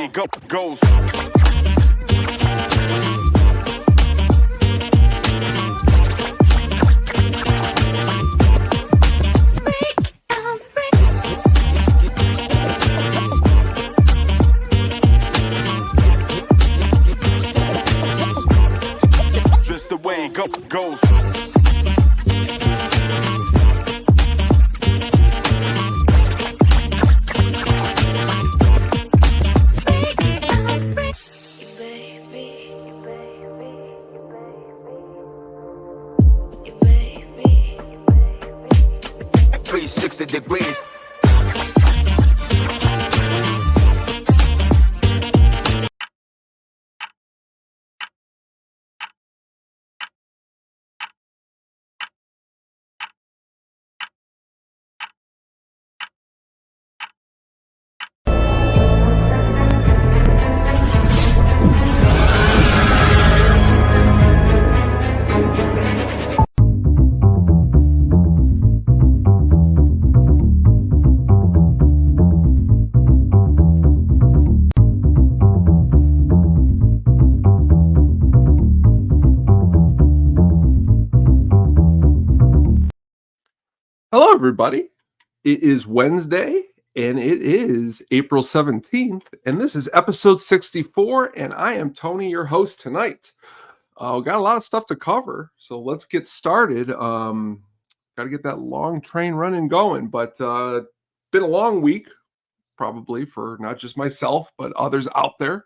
way it goes. Just the way it goes. Degrees. Hello, everybody. It is Wednesday, and it is April 17th, and this is episode 64, and I am Tony, your host tonight. We got a lot of stuff to cover, so let's get started. Got to get that long train running going, but been a long week, probably for not just myself, but others out there.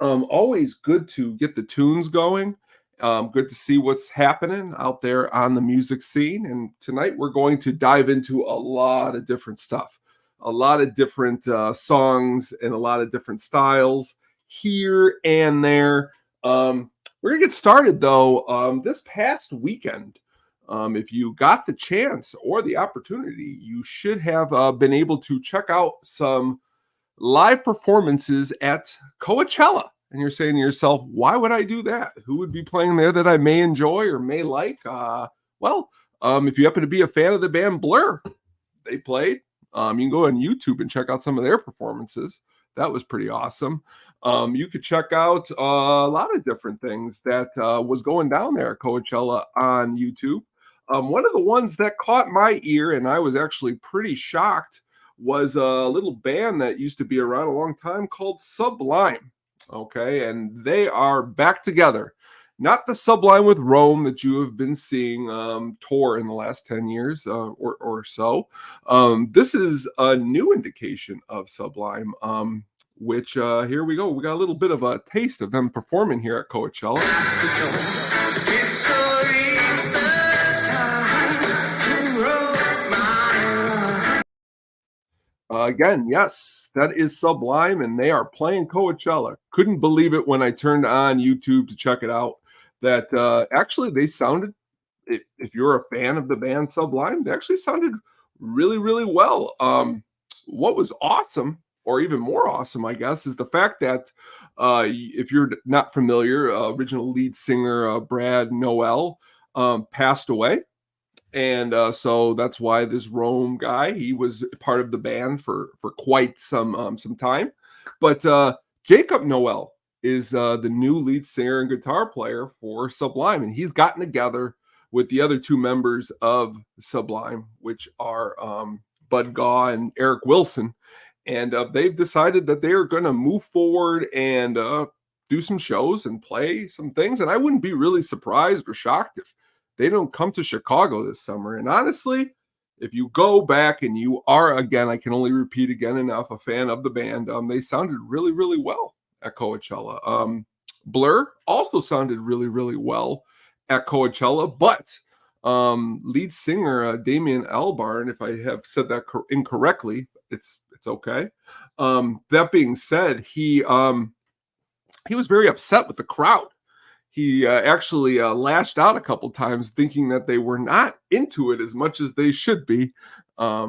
Always good to get the tunes going. Good to see what's happening out there on the music scene. And tonight we're going to dive into a lot of different stuff, a lot of different songs and a lot of different styles here and there. We're going to get started, though, this past weekend. If you got the chance or the opportunity, you should have been able to check out some live performances at Coachella. And you're saying to yourself, why would I do that? Who would be playing there that I may enjoy or may like? If you happen to be a fan of the band Blur, they played. You can go on YouTube and check out some of their performances. That was pretty awesome. You could check out a lot of different things that was going down there at Coachella on YouTube. One of the ones that caught my ear, and I was actually pretty shocked, was a little band that used to be around a long time called Sublime. Okay, and they are back together. Not the Sublime with Rome that you have been seeing tour in the last 10 years or so. This is a new indication of Sublime, which here we go. We got a little bit of a taste of them performing here at Coachella. Again, yes, that is Sublime, and they are playing Coachella. Couldn't believe it when I turned on YouTube to check it out, that actually they sounded, if you're a fan of the band Sublime, they actually sounded really, really well. What was awesome, or even more awesome, I guess, is the fact that if you're not familiar, original lead singer Brad Noel passed away. And so that's why this Rome guy, he was part of the band for quite some time. But Jacob Noel is the new lead singer and guitar player for Sublime. And he's gotten together with the other two members of Sublime, which are Bud Gaw and Eric Wilson. And they've decided that they are going to move forward and do some shows and play some things. And I wouldn't be really surprised or shocked if they don't come to Chicago this summer. And honestly, if you go back and you are, again, I can only repeat again enough, a fan of the band, they sounded really, really well at Coachella. Blur also sounded really, really well at Coachella, but lead singer Damien Albarn, if I have said that incorrectly, it's okay. That being said, he was very upset with the crowd. He actually lashed out a couple times, thinking that they were not into it as much as they should be. I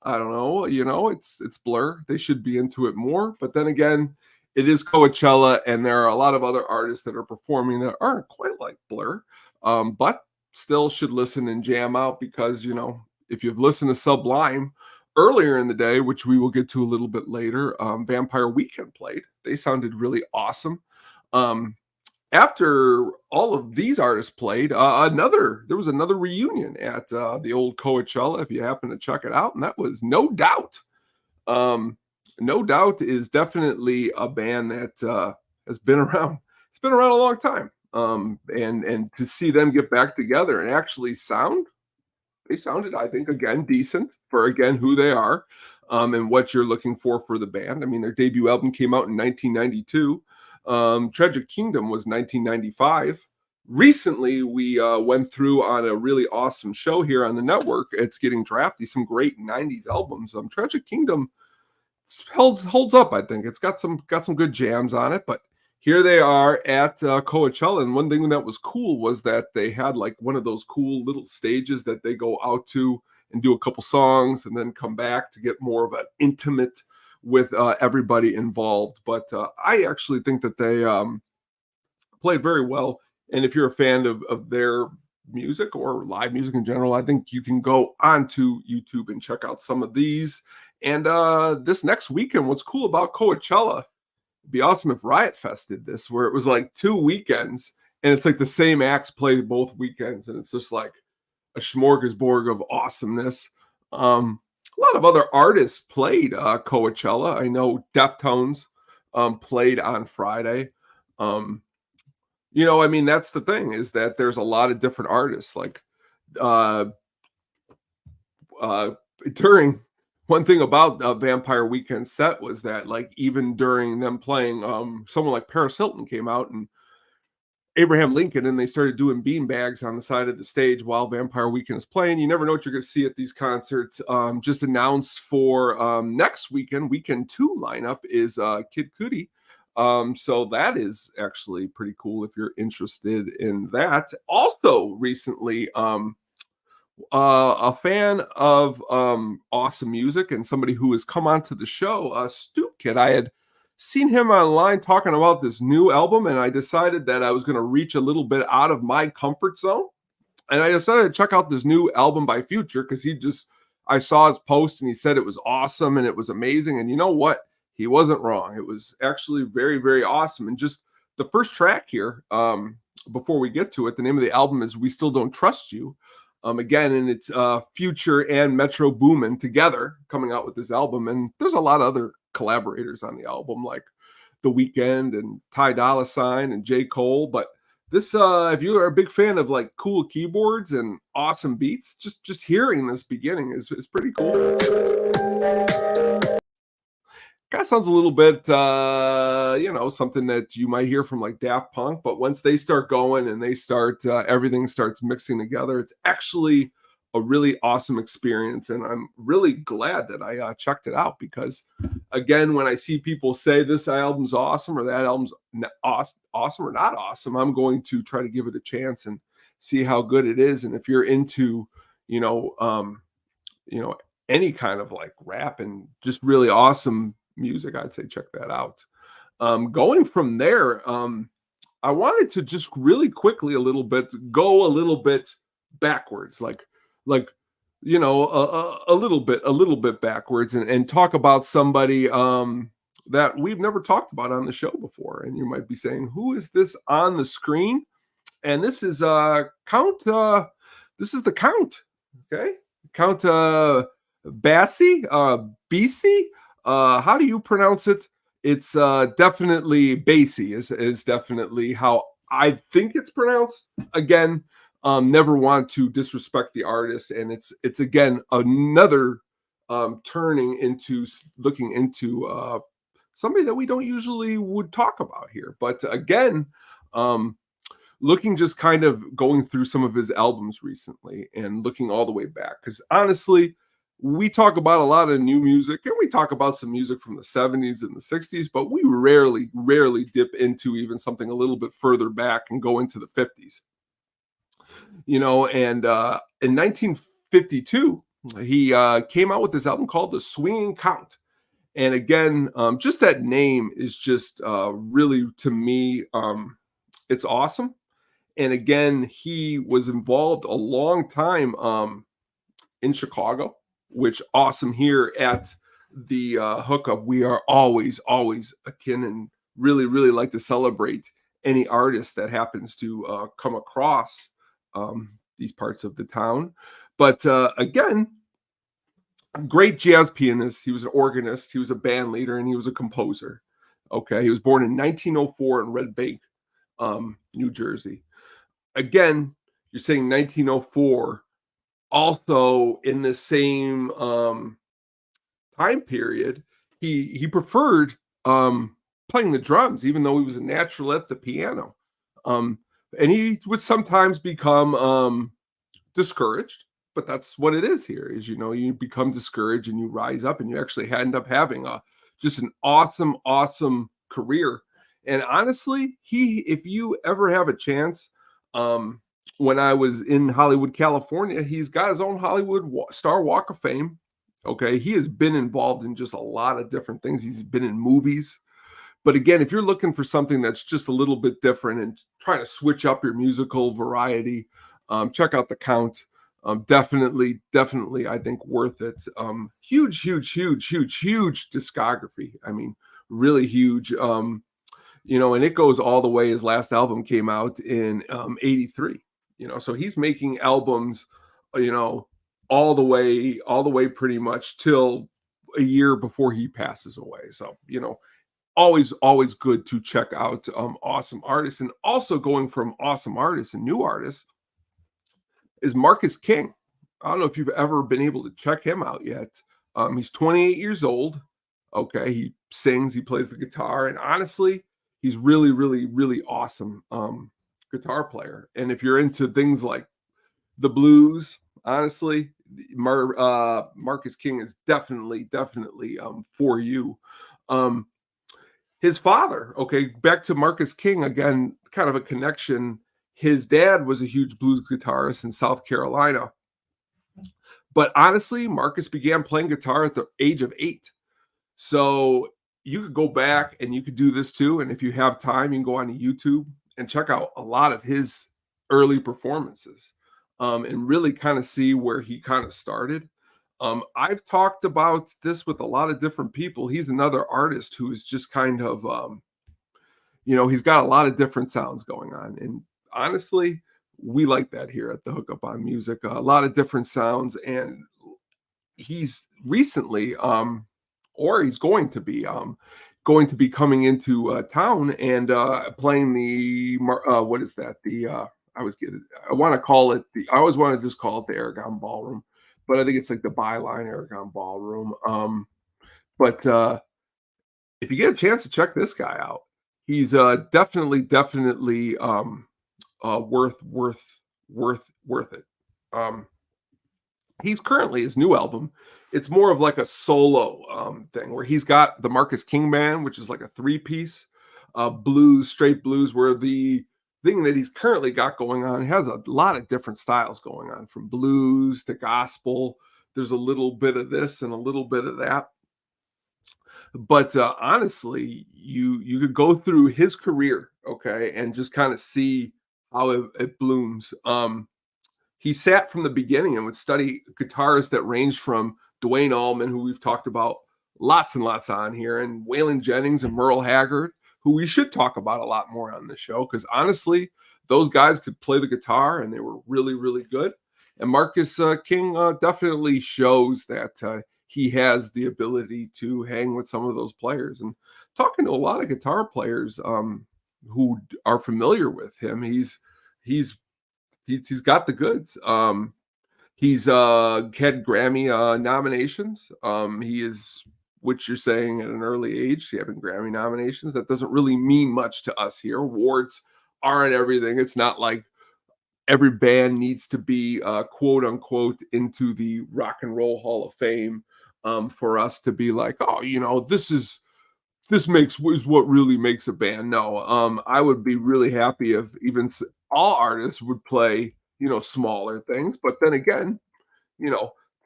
don't know, it's Blur. They should be into it more. But then again, it is Coachella, and there are a lot of other artists that are performing that aren't quite like Blur, but still should listen and jam out because, if you've listened to Sublime, earlier in the day, which we will get to a little bit later, Vampire Weekend played. They sounded really awesome. Um, After all of these artists played, there was another reunion at the old Coachella, if you happen to check it out, and that was No Doubt. Um, no Doubt is definitely a band that has been around. It's been around a long time. And to see them get back together and actually they sounded, I think, again, decent for again who they are, and what you're looking for the band. I mean, their debut album came out in 1992. Tragic Kingdom was 1995. Recently, we went through on a really awesome show here on the network. It's getting drafty. Some great 90s albums. Tragic Kingdom holds up. I think it's got some good jams on it. But here they are at Coachella, and one thing that was cool was that they had like one of those cool little stages that they go out to and do a couple songs and then come back to get more of an intimate with everybody involved. But I actually think that they played very well. And if you're a fan of their music or live music in general, I think you can go onto YouTube and check out some of these. And this next weekend, what's cool about Coachella, it'd be awesome if Riot Fest did this, where it was like 2 weekends and it's like the same acts played both weekends. And it's just like a smorgasbord of awesomeness. A lot of other artists played Coachella. I know Deftones played on Friday. I mean, that's the thing, is that there's a lot of different artists. Like during one thing about Vampire Weekend set was that, like, even during them playing, someone like Paris Hilton came out and Abraham Lincoln, and they started doing bean bags on the side of the stage while Vampire Weekend is playing. You never know what you're going to see at these concerts. Just announced for next weekend, weekend 2 lineup is Kid Cudi. So that is actually pretty cool if you're interested in that. Also, recently, a fan of awesome music and somebody who has come onto the show, Stoop Kid. I had seen him online talking about this new album, and I decided that I was going to reach a little bit out of my comfort zone. And I decided to check out this new album by Future because I saw his post and he said it was awesome and it was amazing. And you know what? He wasn't wrong. It was actually very, very awesome. And just the first track here, before we get to it, the name of the album is We Still Don't Trust You. Again, and it's Future and Metro Boomin together coming out with this album. And there's a lot of other collaborators on the album, like The Weeknd and Ty Dolla $ign and J. Cole. But this, if you are a big fan of like cool keyboards and awesome beats, just hearing this beginning is pretty cool. Kind of sounds a little bit, something that you might hear from like Daft Punk, but once they start going and they start, everything starts mixing together, it's actually a really awesome experience. And I'm really glad that I checked it out because, again, when I see people say this album's awesome or that album's awesome or not awesome, I'm going to try to give it a chance and see how good it is. And if you're into, any kind of like rap and just really awesome music, I'd say check that out. Going from there, I wanted to just really quickly go a little bit backwards, a little bit backwards, and talk about somebody that we've never talked about on the show before. And you might be saying, who is this on the screen? And this is Count. This is the Count. Okay, Count Basie. Basie. How do you pronounce it? It's definitely Basie is definitely how I think it's pronounced. Again, never want to disrespect the artist, and it's again another looking into somebody that we don't usually would talk about here. But again, looking just kind of going through some of his albums recently and looking all the way back, because honestly, we talk about a lot of new music and we talk about some music from the 70s and the 60s, but we rarely dip into even something a little bit further back and go into the 50s. And in 1952, he came out with this album called The Swinging Count. And again, just that name is just really, to me, it's awesome. And again, he was involved a long time in Chicago which awesome here at the Hookup. We are always akin and really like to celebrate any artist that happens to come across these parts of the town. But again, great jazz pianist. He was an organist, he was a band leader, and he was a composer. Okay, he was born in 1904 in Red Bank, New Jersey. Again, you're saying 1904. Also, in the same time period, he preferred playing the drums, even though he was a natural at the piano. And he would sometimes become discouraged, but that's what it is here. Is you become discouraged and you rise up, and you actually end up having just an awesome career. And honestly, if you ever have a chance, when I was in Hollywood, California, he's got his own Hollywood Star Walk of Fame. Okay, he has been involved in just a lot of different things. He's been in movies. But again, if you're looking for something that's just a little bit different and trying to switch up your musical variety, check out the Count. Definitely, I think worth it. Huge discography. I mean, really huge. And it goes all the way. His last album came out in '83. So he's making albums, all the way pretty much till a year before he passes away. So, always good to check out awesome artists. And also going from awesome artists and new artists is Marcus King. I don't know if you've ever been able to check him out yet. He's 28 years old. Okay, he sings, he plays the guitar, and honestly, he's really awesome guitar player. And if you're into things like the blues, honestly, Marcus King is definitely for you. His father, okay, back to Marcus King again, kind of a connection. His dad was a huge blues guitarist in South Carolina. But honestly, Marcus began playing guitar at the age of 8. So you could go back and you could do this too. And if you have time, you can go on to YouTube and check out a lot of his early performances and really kind of see where he kind of started. I've talked about this with a lot of different people. He's another artist who is just kind of, he's got a lot of different sounds going on. And honestly, we like that here at the Hookup on Music. A lot of different sounds. And he's recently, or he's going to be coming into town and playing the, what is that? I always want to just call it the Aragon Ballroom, but I think it's like the Byline Aragon Ballroom. But if you get a chance to check this guy out, he's definitely worth it. He's currently, his new album, it's more of like a solo thing where he's got the Marcus King Band, which is like a 3-piece straight blues, where the thing that he's currently got going on has a lot of different styles going on, from blues to gospel. There's a little bit of this and a little bit of that. But honestly, you could go through his career, okay, and just kind of see how it blooms. He sat from the beginning and would study guitarists that ranged from Duane Allman, who we've talked about lots and lots on here, and Waylon Jennings and Merle Haggard, who we should talk about a lot more on the show, because honestly, those guys could play the guitar and they were really good. And Marcus King definitely shows that he has the ability to hang with some of those players. And talking to a lot of guitar players who are familiar with him, he's got the goods. He's had Grammy nominations. He is, which you're saying at an early age, having Grammy nominations, that doesn't really mean much to us here. Awards aren't everything. It's not like every band needs to be quote unquote into the Rock and Roll Hall of Fame for us to be like, oh, this is what really makes a band. No, I would be really happy if even all artists would play, smaller things. But then again,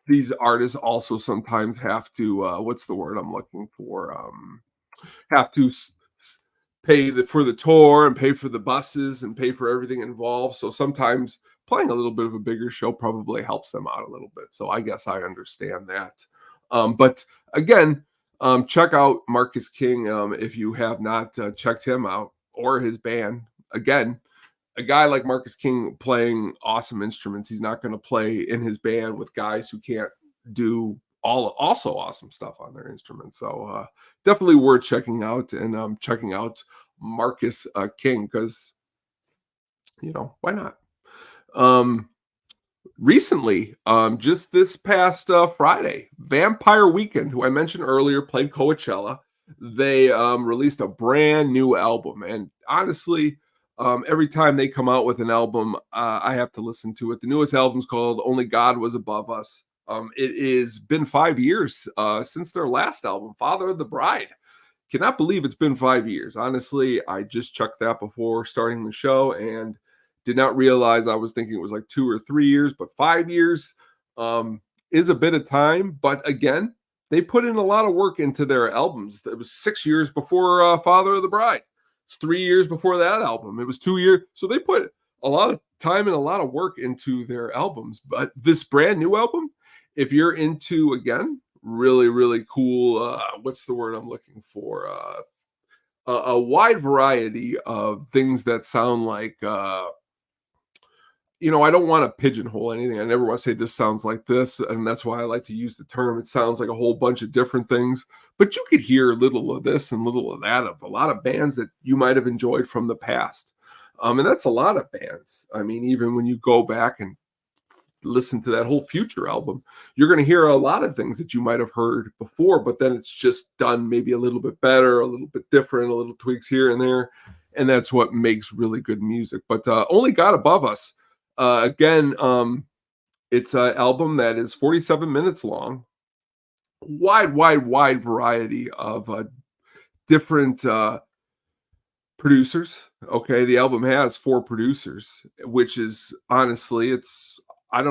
these artists also sometimes have to, what's the word I'm looking for? Have to pay for the tour and pay for the buses and pay for everything involved. So sometimes playing a little bit of a bigger show probably helps them out a little bit. So I guess I understand that. But again, check out Marcus King if you have not checked him out or his band. Again, a guy like Marcus King playing awesome instruments. He's not going to play in his band with guys who can't do also awesome stuff on their instruments. So definitely worth checking out, and checking out Marcus King, because why not? Recently, just this past Friday, Vampire Weekend, who I mentioned earlier, played Coachella. They released a brand new album, and honestly, every time they come out with an album, I have to listen to it. The newest album's called Only God Was Above Us. It has been 5 years since their last album, Father of the Bride. Cannot believe it's been 5 years. Honestly, I just checked that before starting the show and did not realize. I was thinking it was like 2 or 3 years, but 5 years is a bit of time. But again, they put in a lot of work into their albums. It was 6 years before Father of the Bride. It's 3 years before that album. It was 2 years. So they put a lot of time and a lot of work into their albums. But this brand new album, if you're into, again, really, really cool, what's the word I'm looking for? A wide variety of things that sound like, I don't want to pigeonhole anything. I never want to say this sounds like this, and that's why I like to use the term. It sounds like a whole bunch of different things, but you could hear a little of this and little of that of a lot of bands that you might have enjoyed from the past. And that's a lot of bands. I mean, even when you go back and listen to that whole Future album, you're going to hear a lot of things that you might have heard before, but then it's just done maybe a little bit better, a little bit different, a little tweaks here and there. And that's what makes really good music. But Only God Above Us, again, it's an album that is 47 minutes long. Wide variety of different producers. Okay, the album has 4 producers, which is honestly, I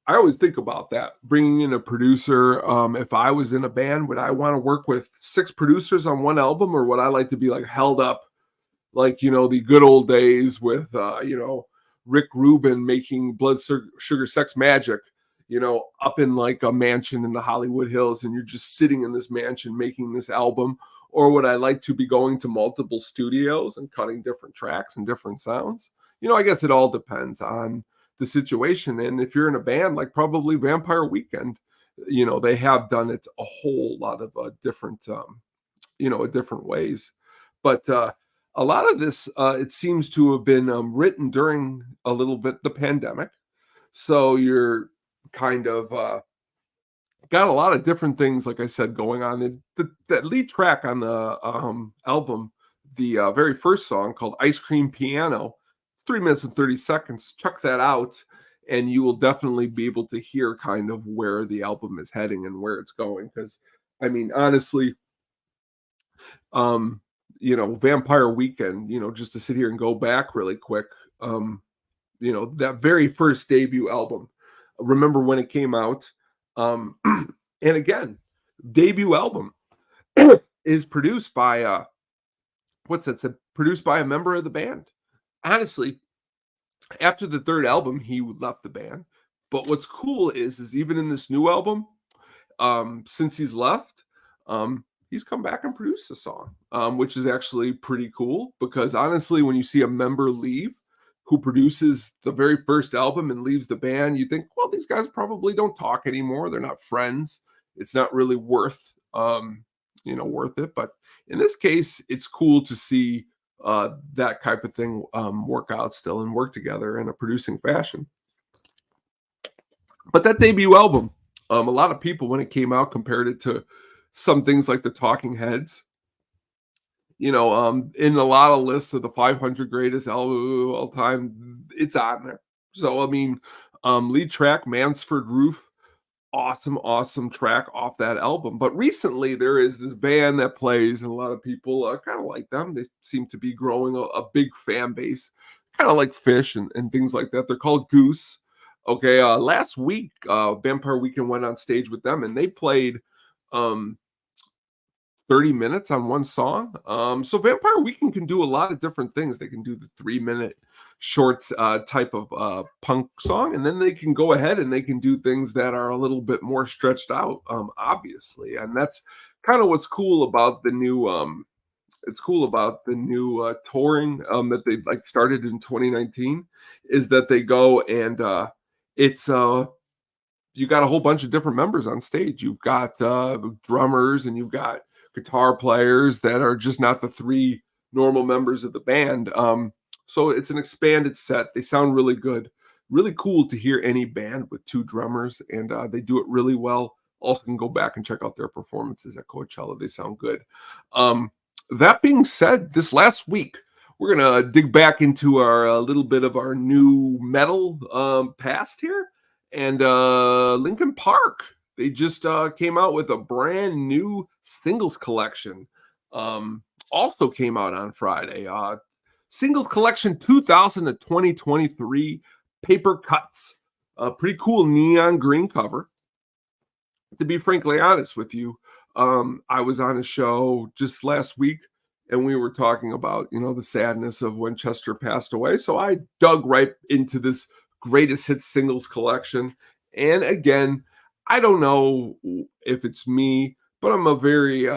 always think about that, bringing in a producer. If I was in a band, would I want to work with 6 producers on one album, or would I like to be like held up like, the good old days with, Rick Rubin making Blood Sugar Sex Magic, up in like a mansion in the Hollywood Hills, and you're just sitting in this mansion making this album? Or would I like to be going to multiple studios and cutting different tracks and different sounds? I guess it all depends on the situation. And if you're in a band like probably Vampire Weekend, they have done it a whole lot of different ways. But a lot of this, it seems to have been written during a little bit the pandemic. So you're kind of got a lot of different things, like I said, going on. And that lead track on the album, the very first song called Ice Cream Piano, 3 minutes and 30 seconds. Check that out, and you will definitely be able to hear kind of where the album is heading and where it's going. Because, I mean, honestly, Vampire Weekend, just to sit here and go back really quick, that very first debut album, remember when it came out? And again, debut album is produced by produced by a member of the band. Honestly, after the third album, he left the band. But what's cool is even in this new album, since he's left, he's come back and produced a song, which is actually pretty cool, because honestly, when you see a member leave who produces the very first album and leaves the band, you think, well, these guys probably don't talk anymore. They're not friends. It's not really worth it. But in this case, it's cool to see that type of thing work out still and work together in a producing fashion. But that debut album, a lot of people, when it came out, compared it to some things like the Talking Heads. In a lot of lists of the 500 greatest album of all time, it's on there. So, I mean, lead track, Mansford Roof, awesome track off that album. But recently, there is this band that plays, and a lot of people kind of like them. They seem to be growing a big fan base, kind of like Fish and things like that. They're called Goose. Okay, last week, Vampire Weekend went on stage with them, and they played 30 minutes on one song. So Vampire Weekend can do a lot of different things. They can do the 3-minute shorts type of punk song, and then they can go ahead and they can do things that are a little bit more stretched out, obviously. And that's kind of what's cool about the new touring that they like started in 2019 is that they go and it's you got a whole bunch of different members on stage. You've got drummers and you've got guitar players that are just not the three normal members of the band. So it's an expanded set. They sound really good. Really cool to hear any band with two drummers, and they do it really well. Also, can go back and check out their performances at Coachella. They sound good. That being said, this last week, we're going to dig back into our little bit of our new metal past here. And Linkin Park, they just came out with a brand new singles collection. Also came out on Friday. Singles collection 2000 to 2023 paper cuts. A pretty cool neon green cover. To be frankly honest with you, I was on a show just last week and we were talking about, the sadness of when Chester passed away. So I dug right into this greatest hits singles collection. And again, I don't know if it's me, but I'm a very,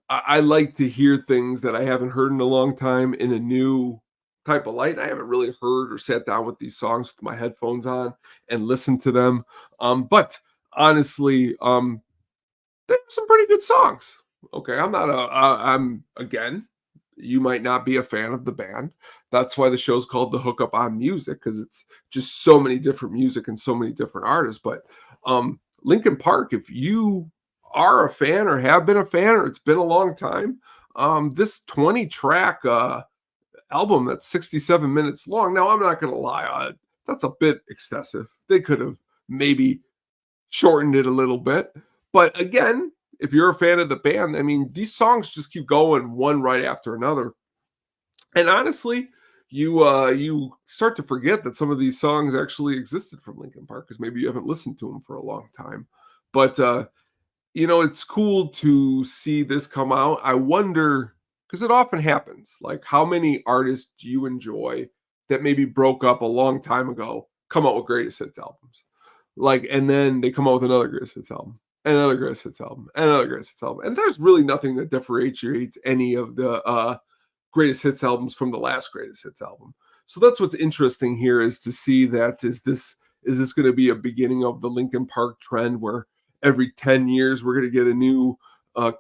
I like to hear things that I haven't heard in a long time in a new type of light. I haven't really heard or sat down with these songs with my headphones on and listened to them. But honestly, there's some pretty good songs. Okay, I'm again, you might not be a fan of the band. That's why the show's called the Hookup on Music, because it's just so many different music and so many different artists. But Linkin Park, if you are a fan or have been a fan or it's been a long time, this 20-track album that's 67 minutes long. Now, I'm not going to lie, that's a bit excessive. They could have maybe shortened it a little bit. But again, if you're a fan of the band, I mean, these songs just keep going one right after another. And honestly, you start to forget that some of these songs actually existed from Linkin Park because maybe you haven't listened to them for a long time. But it's cool to see this come out. I wonder, because it often happens, like how many artists do you enjoy that maybe broke up a long time ago, come out with greatest hits albums? Like, and then they come out with another greatest hits album, another greatest hits album, another greatest hits album. And there's really nothing that differentiates any of the greatest hits albums from the last greatest hits album. So that's what's interesting here, is to see that is this going to be a beginning of the Linkin Park trend where every 10 years we're going to get a new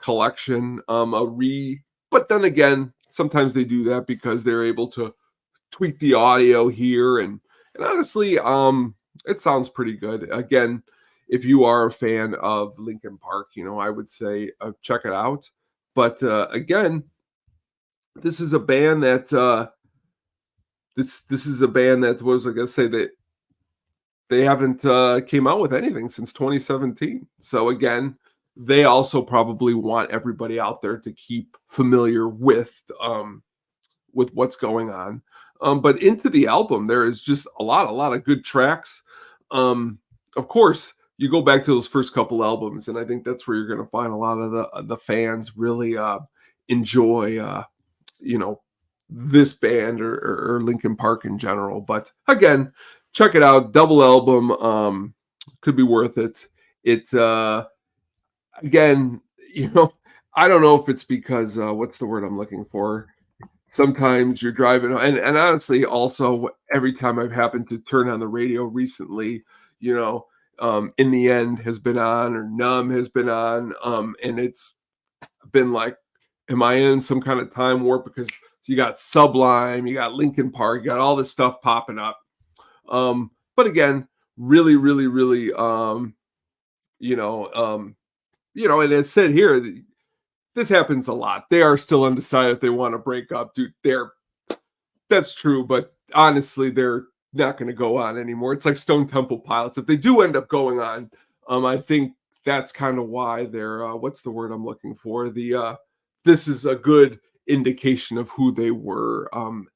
collection, but then again, sometimes they do that because they're able to tweak the audio here, and honestly, it sounds pretty good. Again, if you are a fan of Linkin Park, I would say check it out. But again, this is a band that this is a band that, what was I gonna say, that they haven't came out with anything since 2017. So again, they also probably want everybody out there to keep familiar with what's going on. But into the album, there is just a lot of good tracks. Of course, you go back to those first couple albums, and I think that's where you're going to find a lot of the fans really enjoy, this band or Linkin Park in general. But again, check it out. Double album, could be worth it. It again, I don't know if it's because what's the word I'm looking for? Sometimes you're driving, and honestly, also every time I've happened to turn on the radio recently, In the End has been on, or Numb has been on, and it's been like, am I in some kind of time warp? Because you got Sublime, you got Linkin Park, you got all this stuff popping up. But again, really, really, really, and it said here, this happens a lot. They are still undecided if they want to break up. Dude, that's true, but honestly, they're not going to go on anymore. It's like Stone Temple Pilots. If they do end up going on, I think that's kind of why they're what's the word I'm looking for? This is a good indication of who they were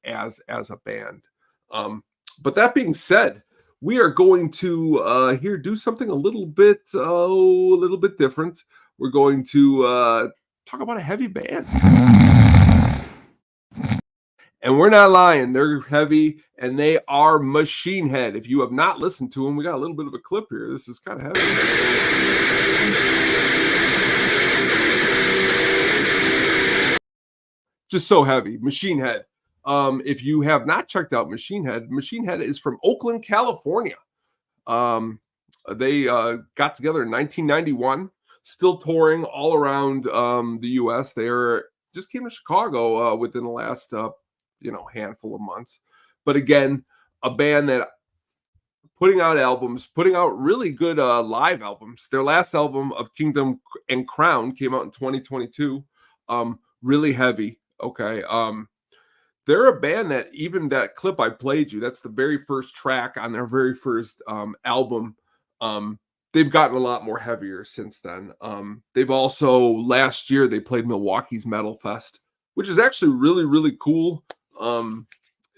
as a band. But that being said, we are going to here do something a little bit different. we're going to talk about a heavy band. And we're not lying. They're heavy, and they are Machine Head. If you have not listened to them, we got a little bit of a clip here. This is kind of heavy. Just so heavy. Machine Head. If you have not checked out Machine Head is from Oakland, California. They got together in 1991, still touring all around the U.S. They just came to Chicago within the last handful of months. But again, a band that putting out really good live albums. Their last album of Kingdom and Crown came out in 2022. Really heavy. Okay. They're a band that even that clip I played you, that's the very first track on their very first album. They've gotten a lot more heavier since then. They've also, last year, they played Milwaukee's Metal Fest, which is actually really, really cool.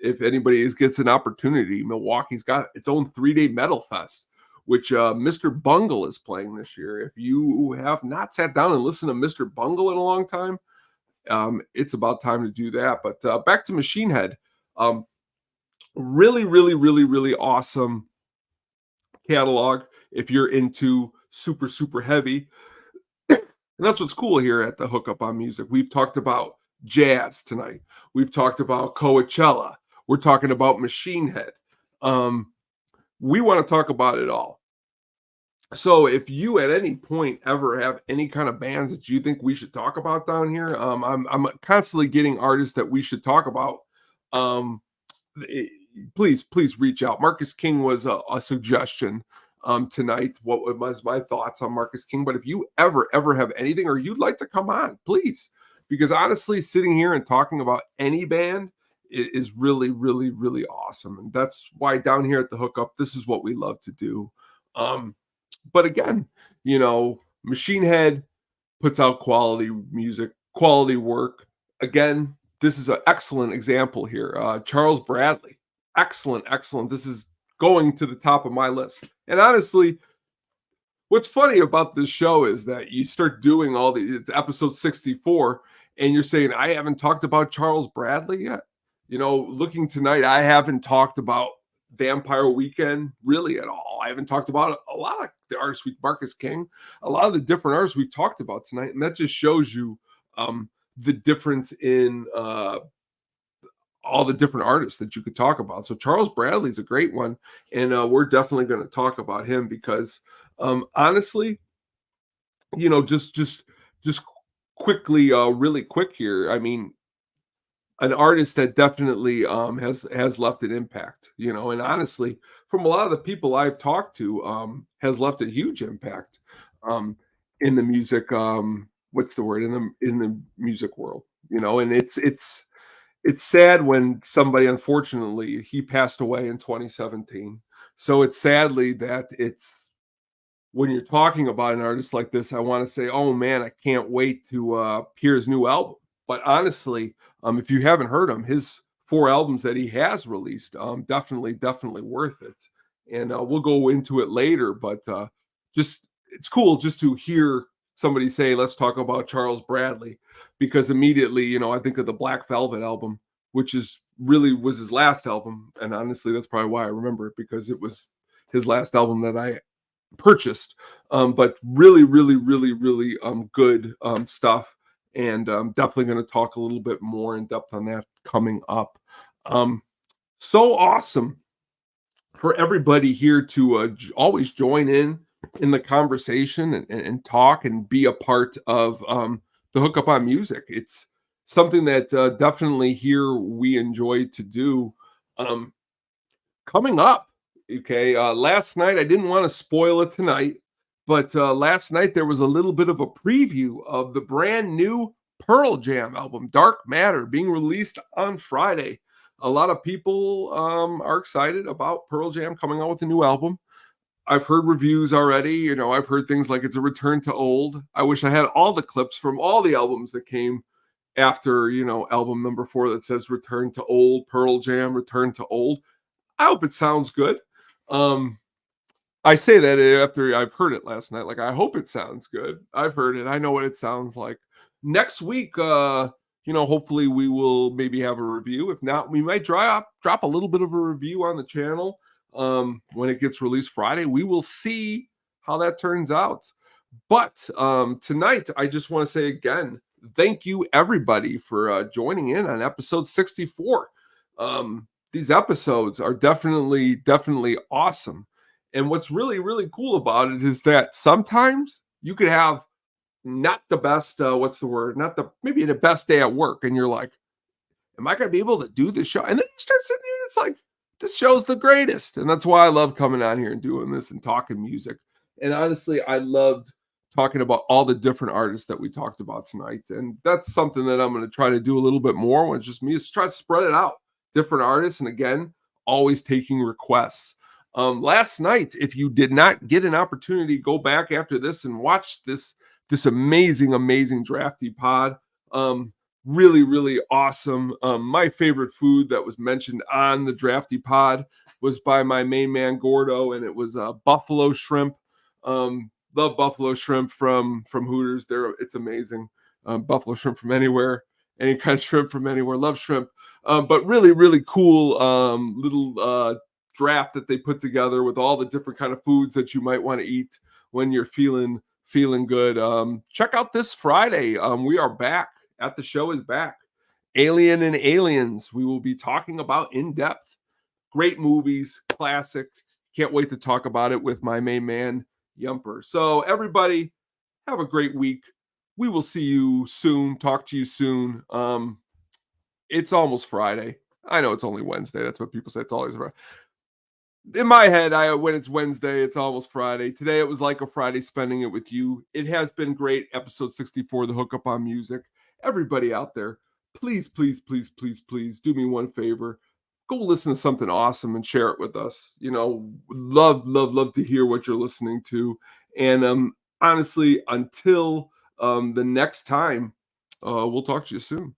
If anybody gets an opportunity, Milwaukee's got its own 3-day Metal Fest, which Mr. Bungle is playing this year. If you have not sat down and listened to Mr. Bungle in a long time, it's about time to do that. But back to Machine Head. Really, really, really, really awesome catalog if you're into super, super heavy. And that's what's cool here at the Hookup on Music. We've talked about jazz tonight. We've talked about Coachella. We're talking about Machine Head. We want to talk about it all. So if you at any point ever have any kind of bands that you think we should talk about down here, I'm constantly getting artists that we should talk about. Please reach out. Marcus King was a suggestion tonight. What was my thoughts on Marcus King? But if you ever have anything or you'd like to come on, please, because honestly, sitting here and talking about any band is really, really, really awesome. And that's why down here at the Hookup, this is what we love to do. But again, Machine Head puts out quality music, quality work. Again, this is an excellent example here. Charles Bradley, excellent. This is going to the top of my list. And honestly, what's funny about this show is that you start doing it's episode 64, and you're saying, I haven't talked about Charles Bradley yet. Looking tonight, I haven't talked about Vampire Weekend really at all. I haven't talked about a lot of the artists Marcus King, a lot of the different artists we've talked about tonight. And that just shows you the difference in all the different artists that you could talk about. So Charles Bradley's a great one. And we're definitely going to talk about him because honestly, just quickly, really quick here. I mean, an artist that definitely has left an impact, and honestly, from a lot of the people I've talked to, has left a huge impact in the music. What's the word in the music world? And it's sad when somebody, unfortunately, he passed away in 2017. So it's sadly that when you're talking about an artist like this, I want to say, oh man, I can't wait to hear his new album. But honestly, if you haven't heard him, his 4 albums that he has released, definitely worth it. And we'll go into it later, but it's cool just to hear somebody say, let's talk about Charles Bradley, because immediately, I think of the Black Velvet album, which was his last album. And honestly, that's probably why I remember it, because it was his last album that I purchased. But really, really, really, really good stuff. And I'm definitely going to talk a little bit more in depth on that coming up. So awesome for everybody here to always join in the conversation and talk and be a part of the Hookup on Music. It's something that definitely here we enjoy to do. Coming up, okay, last night, I didn't want to spoil it tonight, but last night there was a little bit of a preview of the brand new Pearl Jam album, Dark Matter, being released on Friday. A lot of people are excited about Pearl Jam coming out with a new album. I've heard reviews already. I've heard things like it's a return to old. I wish I had all the clips from all the albums that came after, album number 4 that says return to old, Pearl Jam, return to old. I hope it sounds good. I say that after I've heard it last night. Like, I hope it sounds good. I've heard it. I know what it sounds like. Next week, hopefully we will maybe have a review. If not, we might drop a little bit of a review on the channel when it gets released Friday. We will see how that turns out. But tonight, I just want to say again, thank you everybody for joining in on episode 64. These episodes are definitely awesome. And what's really, really cool about it is that sometimes you could have not the best, maybe the best day at work. And you're like, am I going to be able to do this show? And then you start sitting here and it's like, this show's the greatest. And that's why I love coming on here and doing this and talking music. And honestly, I loved talking about all the different artists that we talked about tonight. And that's something that I'm going to try to do a little bit more when it's just me, is try to spread it out. Different artists. And again, always taking requests. Last night, if you did not get an opportunity, go back after this and watch this amazing drafty pod. Really, really awesome. My favorite food that was mentioned on the drafty pod was by my main man Gordo, and it was buffalo shrimp. Love buffalo shrimp from Hooters. It's amazing. Buffalo shrimp from anywhere, any kind of shrimp from anywhere. Love shrimp. But really, really cool little draft that they put together with all the different kind of foods that you might want to eat when you're feeling good. Check out this Friday. We are back. At the show is back. Alien and Aliens. We will be talking about in depth. Great movies, classic. Can't wait to talk about it with my main man, Yumper. So everybody, have a great week. We will see you soon. Talk to you soon. It's almost Friday. I know it's only Wednesday. That's what people say. It's always Friday. In my head, when it's Wednesday, it's almost Friday. Today, it was like a Friday spending it with you. It has been great. Episode 64, the Hookup on Music. Everybody out there, please do me one favor. Go listen to something awesome and share it with us. Love to hear what you're listening to. And honestly, until the next time, we'll talk to you soon.